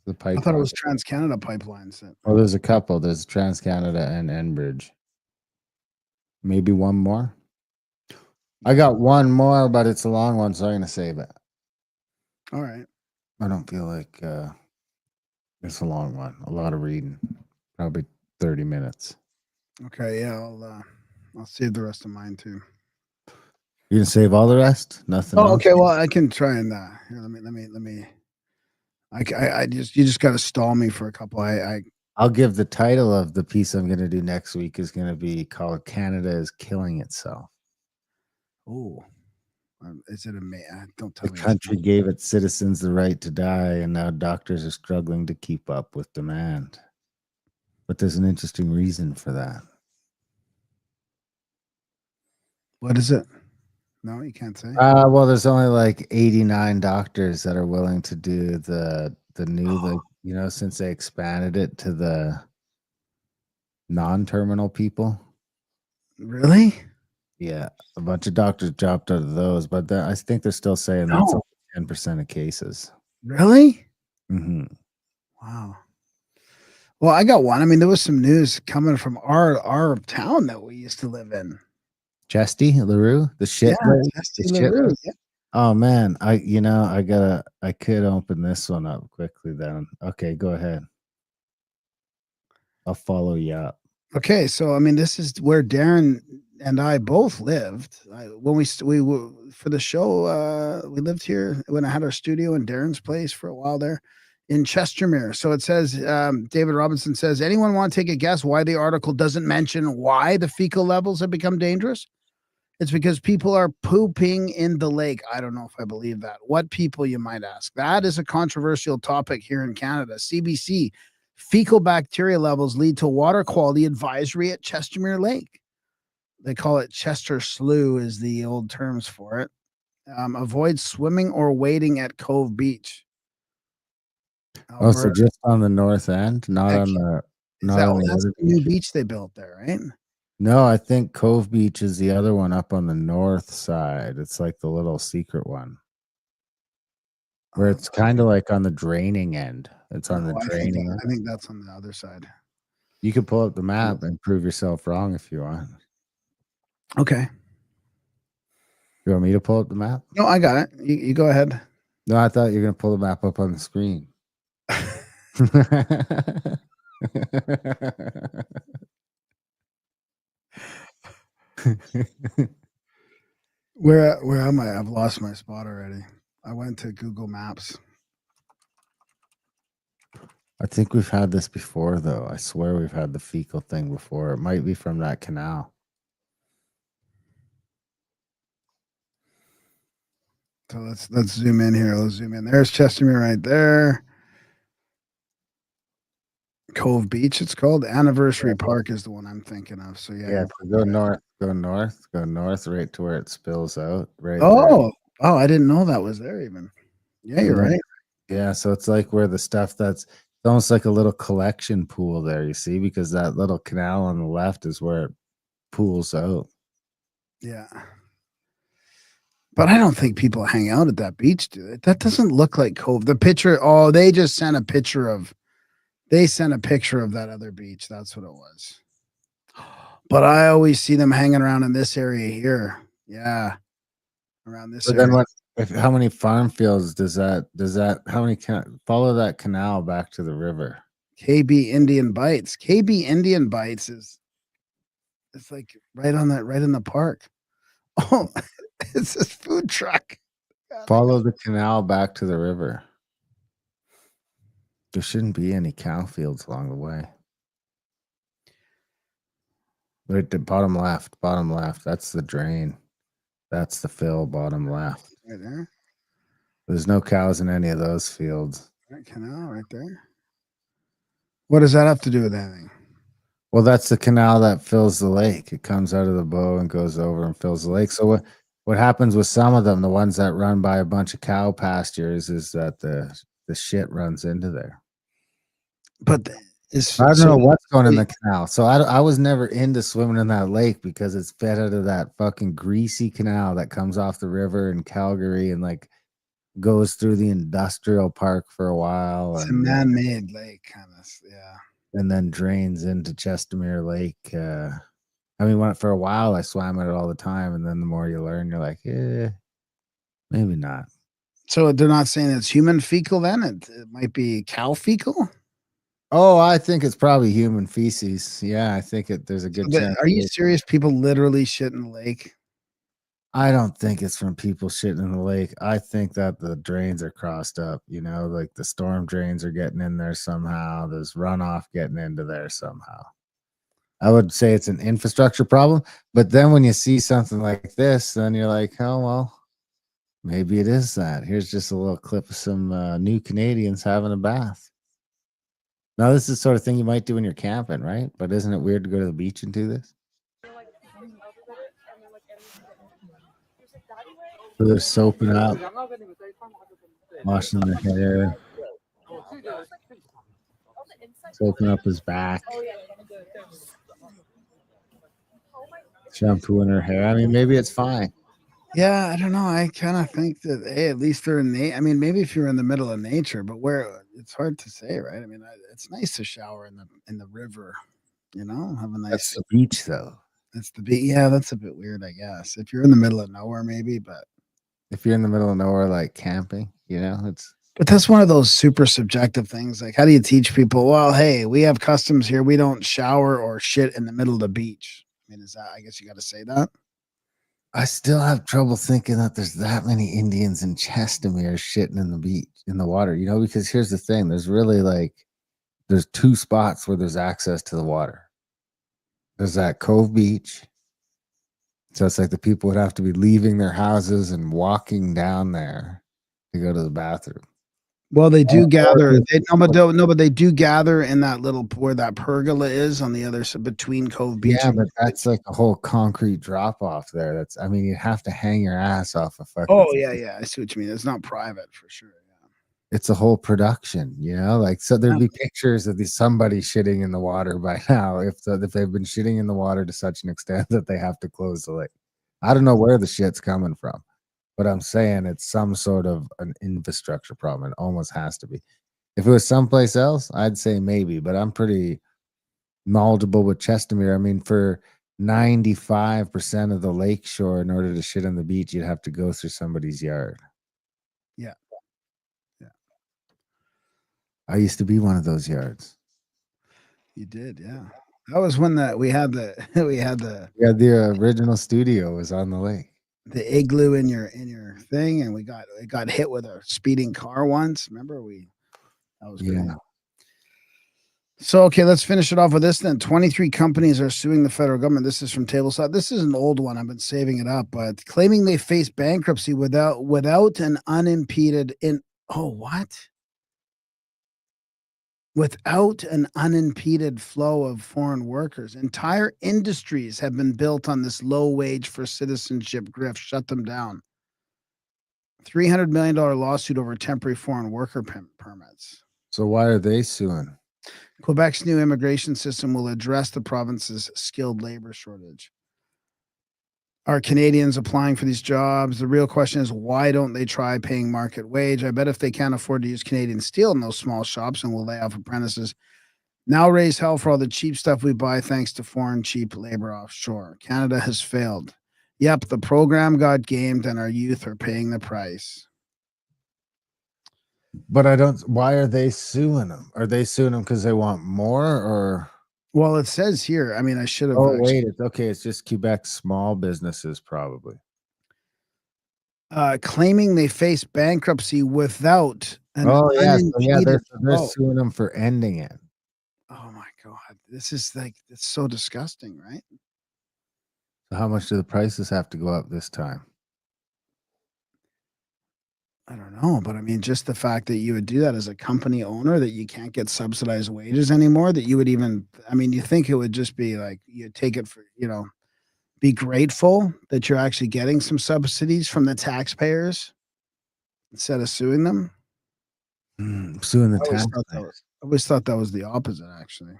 The pipeline. I thought it was TransCanada pipelines. Oh, there's a couple. There's TransCanada and Enbridge. Maybe one more. I got one more, but it's a long one, so I'm going to save it. All right. I don't feel like it's a long one. A lot of reading. Probably 30 minutes. Okay, yeah, I'll save the rest of mine too. You can save all the rest? Nothing else? Okay, well, I can try and here, let me you just got to stall me for a couple. I'll give the title of the piece I'm going to do next week is going to be called Canada is Killing Itself. Oh. Is it don't tell me. The country gave its citizens the right to die, and now doctors are struggling to keep up with demand. But there's an interesting reason for that. What is it? No, you can't say. Well, there's only like 89 doctors that are willing to do the new, like, you know, since they expanded it to the non-terminal people. Really? Yeah, a bunch of doctors dropped out of those, but I think they're still saying that's No. only 10% of cases. Really? Hmm. Wow. Well, I got one. I mean, there was some news coming from our town that we used to live in. Chesty LaRue, the shit. Yeah, lake, Chesty the shit LaRue. lake. Yeah. Oh man, I could open this one up quickly then. Okay, go ahead. I'll follow you up. Okay, so I mean, this is where Darren and I both lived. When we were for the show, we lived here when I had our studio in Darren's place for a while there in Chestermere. So it says, David Robinson says, anyone want to take a guess why the article doesn't mention why the fecal levels have become dangerous? It's because people are pooping in the lake. I don't know if I believe that. What people, you might ask? That is a controversial topic here in Canada. CBC, fecal bacteria levels lead to water quality advisory at Chestermere Lake. They call it Chester Slough is the old terms for it. Avoid swimming or wading at Cove Beach. Oh, so Alberta. just on the north end, not Heck, on the Is not that, on the that's other the new beach? beach they built there, right? No, I think Cove Beach is the other one up on the north side. It's like the little secret one. Where it's kind of like on the draining end. It's on the No, draining end. I think that's on the other side. You could pull up the map and prove yourself wrong if you want. Okay. You want me to pull up the map? No, I got it. You go ahead. No, I thought you were going to pull the map up on the screen. Where am I? I've lost my spot already. I went to Google Maps. I think we've had this before, though. I swear we've had the fecal thing before. It might be from that canal. So let's zoom in here. Let's zoom in. There's Chestermere right there. Cove Beach, it's called. Anniversary Park is the one I'm thinking of. So yeah. Yeah, so go north, right to where it spills out. Right. Oh, I didn't know that was there even. Yeah, you're right. Yeah, so it's like where the stuff it's almost like a little collection pool there, you see, because that little canal on the left is where it pools out. Yeah. But I don't think people hang out at that beach, do they? That doesn't look like Cove. The picture, they just sent a picture of that other beach. That's what it was. But I always see them hanging around in this area here. Yeah. Around this But area. then how many farm fields does that how many follow that canal back to the river? KB Indian Bites. KB Indian Bites it's like right in the park. Oh, it's this food truck. Follow the canal back to the river. There shouldn't be any cow fields along the way. Right, the bottom left. That's the drain. That's the fill, bottom left. Right there. There's no cows in any of those fields. That canal right there. What does that have to do with anything? Well, that's the canal that fills the lake. It comes out of the bow and goes over and fills the lake. So what happens with some of them, the ones that run by a bunch of cow pastures, is that the shit runs into there. But I don't know what's going in the canal. So I was never into swimming in that lake because it's fed out of that fucking greasy canal that comes off the river in Calgary and like goes through the industrial park for a while. It's and, a man-made lake, kind of, yeah. And then drains into Chestermere Lake. I mean, for a while I swam in it all the time, and then the more you learn, you're like, maybe not. So they're not saying it's human fecal then? It might be cow fecal? Oh, I think it's probably human feces. Yeah, I think there's a good chance. Are you serious? People literally shit in the lake? I don't think it's from people shitting in the lake. I think that the drains are crossed up, like the storm drains are getting in there somehow. There's runoff getting into there somehow. I would say it's an infrastructure problem. But then when you see something like this, then you're like, oh, well, maybe it is that. Here's just a little clip of some new Canadians having a bath. Now, this is the sort of thing you might do when you're camping, right? But isn't it weird to go to the beach and do this? So they're soaping up, washing their hair, soaping up his back, shampooing her hair. I mean, maybe it's fine. Yeah, I don't know. I kind of think that hey, at least they're in I mean, maybe if you're in the middle of nature, but where it's hard to say, right? I mean, it's nice to shower in the river, you know, have a That's nice. the beach, though. That's the beach. Yeah, that's a bit weird, I guess. If you're in the middle of nowhere, maybe, but If you're in the middle of nowhere, like camping, you know, it's but that's one of those super subjective things. Like, how do you teach people? Well, hey, we have customs here. We don't shower or shit in the middle of the beach. I mean, is that? I guess you got to say that. I still have trouble thinking that there's that many Indians in Chestermere shitting in the beach, in the water, you know, because here's the thing. There's really there's two spots where there's access to the water. There's that Cove Beach. So it's like the people would have to be leaving their houses and walking down there to go to the bathroom. Well, they do gather. But they do gather in that little where that pergola is on the other side between Cove Beach. Yeah, but that's like a whole concrete drop off there. That's, I mean, you have to hang your ass off a fucking. Oh yeah. I see what you mean. It's not private for sure. Yeah. It's a whole production, you know. Like, so there'd be pictures of somebody shitting in the water by now if they've been shitting in the water to such an extent that they have to close the lake. I don't know where the shit's coming from, but I'm saying it's some sort of an infrastructure problem. It almost has to be. If it was someplace else, I'd say maybe, but I'm pretty knowledgeable with Chestermere. I mean, for 95% of the lake shore, in order to shit on the beach, you'd have to go through somebody's yard. Yeah. I used to be one of those yards. You did, yeah. That was when we had the Yeah, the original studio was on the lake. the igloo in your thing, and it got hit with a speeding car once. Remember that was cool. Yeah. So okay, let's finish it off with this then. 23 companies are suing the federal government. This is from Tableside. This is an old one. I've been saving it up, but claiming they face bankruptcy without an unimpeded without an unimpeded flow of foreign workers. Entire industries have been built on this low wage for citizenship grift. Shut them down. $300 million lawsuit over temporary foreign worker permits. So why are they suing? Quebec's new immigration system will address the province's skilled labor shortage. Are Canadians applying for these jobs? The real question is, why don't they try paying market wage? I bet if they can't afford to use Canadian steel in those small shops and will lay off apprentices, now raise hell for all the cheap stuff we buy thanks to foreign cheap labor offshore. Canada has failed. Yep, the program got gamed and our youth are paying the price. But why are they suing them? Are they suing them because they want more, or? Well, it says here, I mean, I should have. Oh, wait, it's okay. It's just Quebec small businesses, probably. Claiming they face bankruptcy without an they're suing them for ending it. Oh my God. This is it's so disgusting, right? So how much do the prices have to go up this time? I don't know, but I mean, just the fact that you would do that as a company owner, that you can't get subsidized wages anymore, that you would even, I mean, you think it would just be like, you take it for, be grateful that you're actually getting some subsidies from the taxpayers instead of suing them. Suing the taxpayers. I always thought that was the opposite, actually.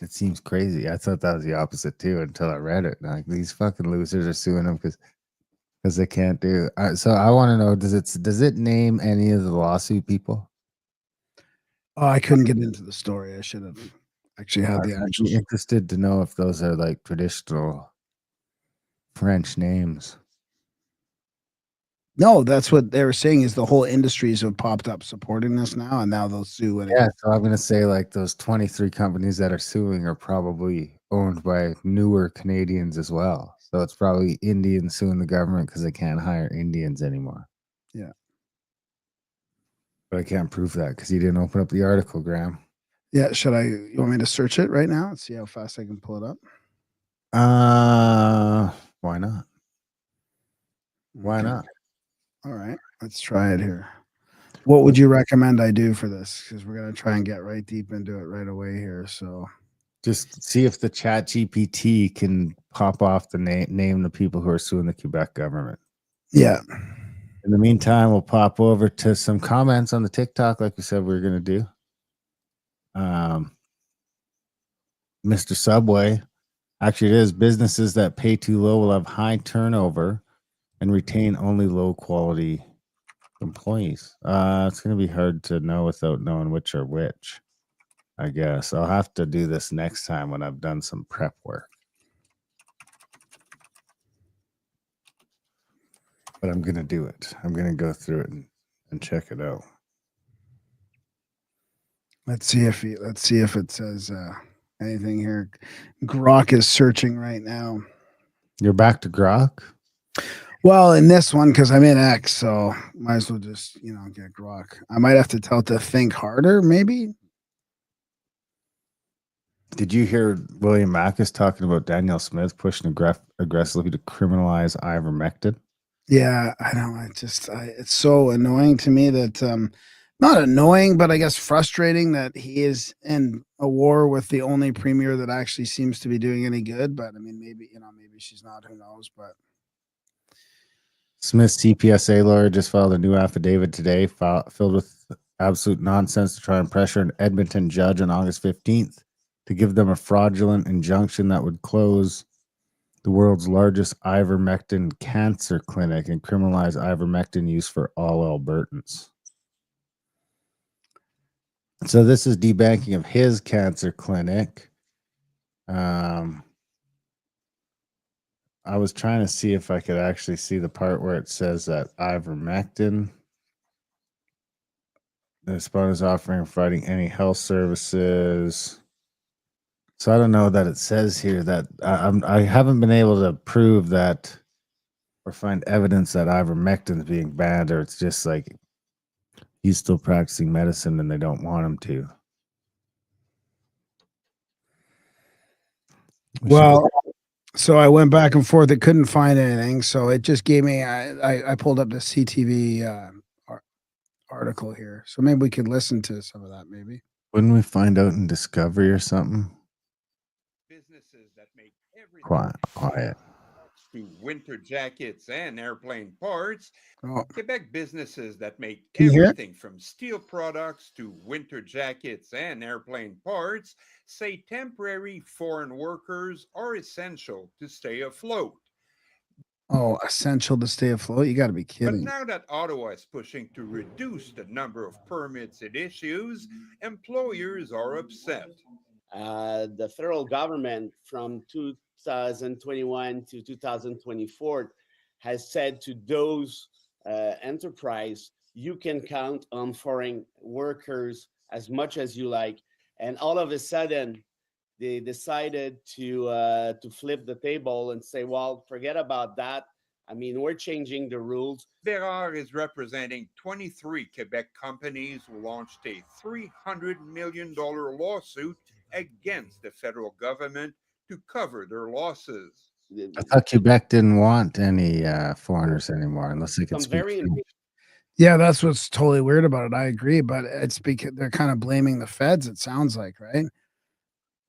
It seems crazy. I thought that was the opposite too until I read it. Like, these fucking losers are suing them because they can't do. So I want to know: does it name any of the lawsuit people? Oh, I couldn't get into the story. I should have actually had the actual. I'd be interested to know if those are like traditional French names. No, that's what they were saying. Is the whole industries have popped up supporting this now, and now they'll sue. Yeah, so I'm gonna say like those 23 companies that are suing are probably owned by newer Canadians as well. So it's probably Indians suing the government because they can't hire Indians anymore. Yeah. But I can't prove that because you didn't open up the article, Graham. Yeah, you want me to search it right now and see how fast I can pull it up? Why not? Why not? All right, let's try it here. What would you recommend I do for this? Because we're gonna try and get right deep into it right away here. So just see if the Chat GPT can pop off the name the people who are suing the Quebec government. Yeah. In the meantime, we'll pop over to some comments on the TikTok, like we said we were going to do. Mr. Subway, actually, it is businesses that pay too low will have high turnover and retain only low quality employees. It's going to be hard to know without knowing which are which, I guess. I'll have to do this next time when I've done some prep work. But I'm going to do it. I'm going to go through it and check it out. Let's see if it says anything here. Grok is searching right now. You're back to Grok? Well, in this one, because I'm in X, so might as well just, get Grok. I might have to tell it to think harder, maybe. Did you hear William Mackus talking about Danielle Smith pushing aggressively to criminalize ivermectin? Yeah, I know. It's so annoying to me that, not annoying, but I guess frustrating that he is in a war with the only premier that actually seems to be doing any good. But I mean, maybe she's not, who knows, but. Smith's CPSA lawyer just filed a new affidavit today, filled with absolute nonsense to try and pressure an Edmonton judge on August 15th to give them a fraudulent injunction that would close the world's largest ivermectin cancer clinic and criminalize ivermectin use for all Albertans. So this is debanking of his cancer clinic. I was trying to see if I could actually see the part where it says that ivermectin, the spot is offering and providing any health services. So I don't know that it says here that I haven't been able to prove that or find evidence that ivermectin is being banned, or it's just like he's still practicing medicine and they don't want him to. Well, so I went back and forth. It couldn't find anything, so it just gave me. I pulled up the CTV article here, so maybe we could listen to some of that. Maybe wouldn't we find out in Discovery or something? Businesses that make everything Quiet. to winter jackets and airplane parts. Oh. Quebec businesses that make Can you hear it? everything from steel products to winter jackets and airplane parts say temporary foreign workers are essential to stay afloat. Oh, essential to stay afloat. You got to be But kidding. now that Ottawa is pushing to reduce the number of permits it issues, employers are upset. The federal government from 2021 to 2024 has said to those enterprise, you can count on foreign workers as much as you like. And all of a sudden, they decided to flip the table and say, well, forget about that. I mean, we're changing the rules. Bérard is representing 23 Quebec companies who launched a $300 million lawsuit against the federal government to cover their losses. I thought Quebec didn't want any foreigners anymore unless they can speak French. Yeah, that's what's totally weird about it. I agree, but it's because they're kind of blaming the feds, it sounds like, right?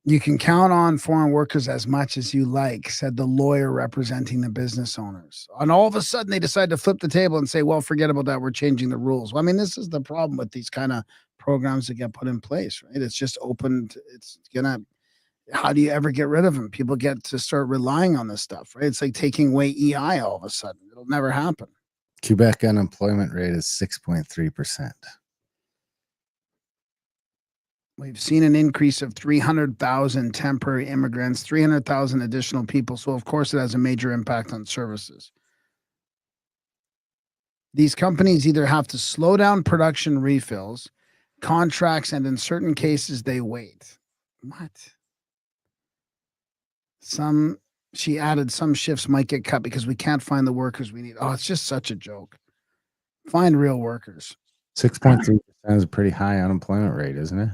You can count on foreign workers as much as you like, said the lawyer representing the business owners. And all of a sudden they decide to flip the table and say, well, forget about that. We're changing the rules. Well, I mean, this is the problem with these kind of programs that get put in place, right? It's just open. How do you ever get rid of them? People get to start relying on this stuff, right? It's like taking away EI all of a sudden. It'll never happen. Quebec unemployment rate is 6.3%. We've seen an increase of 300,000 temporary immigrants, 300,000 additional people. So, of course, it has a major impact on services. These companies either have to slow down production refills, contracts, and in certain cases, they wait. What? She added some shifts might get cut because we can't find the workers we need. Oh, it's just such a joke. Find real workers. 6.3% is a pretty high unemployment rate, isn't it?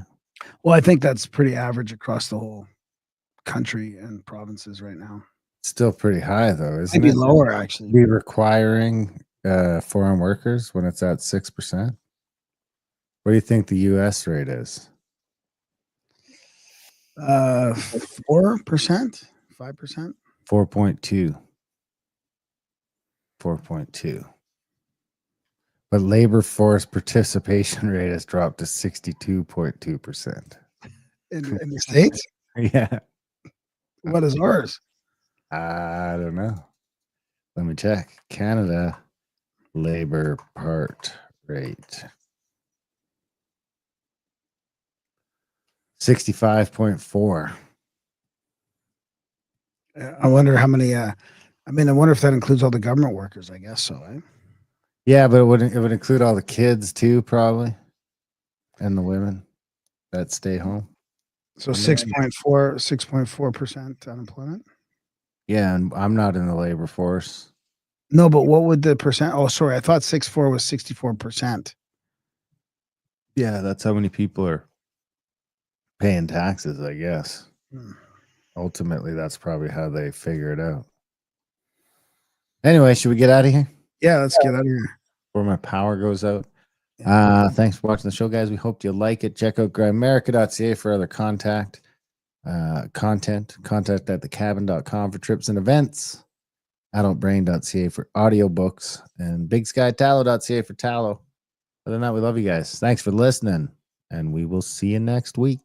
Well, I think that's pretty average across the whole country and provinces right now. Still pretty high, though, isn't it? Maybe lower, actually. Be requiring foreign workers when it's at 6%. What do you think the U.S. rate is? 4%, 5%, 4.2. 4.2. But labor force participation rate has dropped to 62.2%. In the States? Yeah. What is ours? I don't know. Let me check. Canada labor part rate. 65.4. I wonder how many. I wonder if that includes all the government workers. I guess so. Eh? Yeah, but it would include all the kids too, probably, and the women that stay home. So 6.4% unemployment. Yeah, and I'm not in the labor force. No, but what would the percent? Oh, sorry, I thought 6.4 was 64%. Yeah, that's how many people are paying taxes, I guess. Ultimately, that's probably how they figure it out. Anyway, should we get out of here? Yeah, let's get out of here before my power goes out. Thanks for watching the show, guys. We hope you like it. Check out Grimerica.ca for other content at thecabin.com for trips and events, adultbrain.ca for audiobooks, and bigskytallow.ca for tallow. Other than that, we love you guys. Thanks for listening, and we will see you next week.